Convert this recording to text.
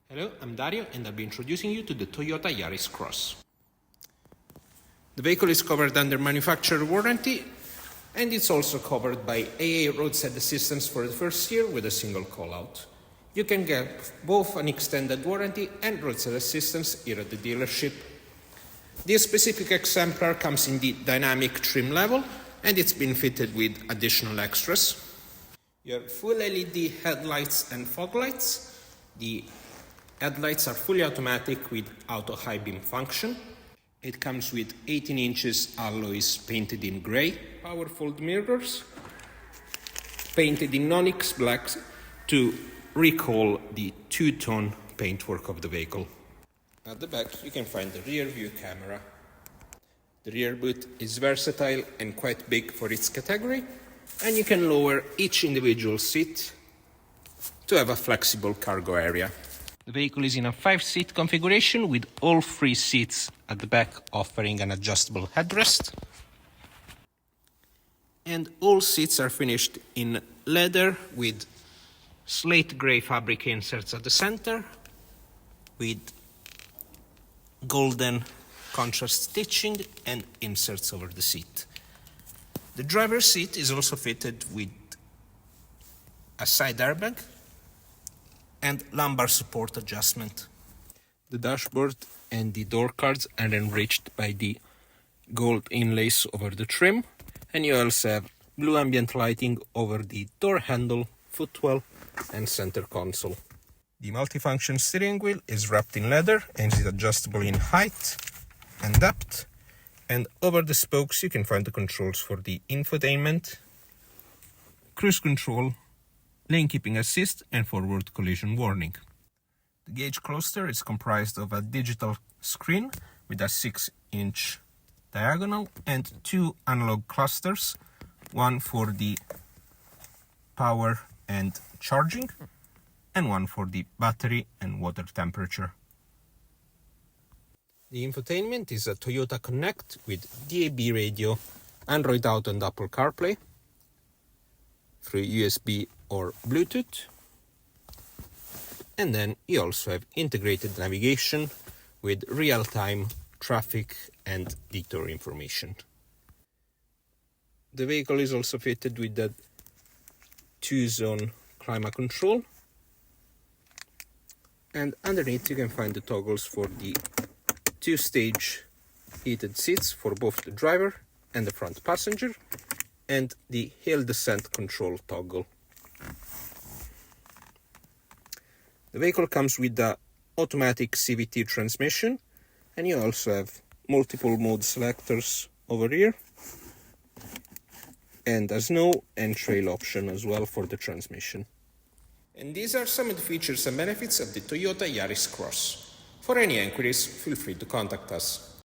Hello, I'm Dario and I'll be introducing you to the Toyota Yaris Cross. The vehicle is covered under manufacturer warranty and it's also covered by AA roadside assistance for the first year with a single call-out. You can get both an extended warranty and roadside assistance here at the dealership. This specific exemplar comes in the dynamic trim level and it's been fitted with additional extras. You have full LED headlights and fog lights. The headlights are fully automatic with auto high beam function. It comes with 18 inches alloys painted in grey, powerful mirrors, painted in onyx black to recall the two-tone paintwork of the vehicle. At the back you can find the rear view camera. The rear boot is versatile and quite big for its category, and you can lower each individual seat to have a flexible cargo area. The vehicle is in a 5-seat configuration with all 3 seats at the back offering an adjustable headrest. And all seats are finished in leather with slate grey fabric inserts at the center with golden contrast stitching and inserts over the seat. The driver's seat is also fitted with a side airbag and lumbar support adjustment. The dashboard and the door cards are enriched by the gold inlays over the trim, and you also have blue ambient lighting over the door handle, footwell and center console. The multifunction steering wheel is wrapped in leather and is adjustable in height and depth, and over the spokes you can find the controls for the infotainment, cruise control, lane keeping assist and forward collision warning. The gauge cluster is comprised of a digital screen with a 6-inch diagonal and 2 analog clusters, one for the power and charging and one for the battery and water temperature. The infotainment is a Toyota Connect with DAB radio, Android Auto and Apple CarPlay through USB or Bluetooth, and then you also have integrated navigation with real-time traffic and detour information. The vehicle is also fitted with the 2-zone climate control, and underneath you can find the toggles for the 2-stage heated seats for both the driver and the front passenger, and the hill descent control toggle. The vehicle comes with the automatic CVT transmission, and you also have multiple mode selectors over here, and a snow and trail option as well for the transmission. And these are some of the features and benefits of the Toyota Yaris Cross. For any inquiries, feel free to contact us.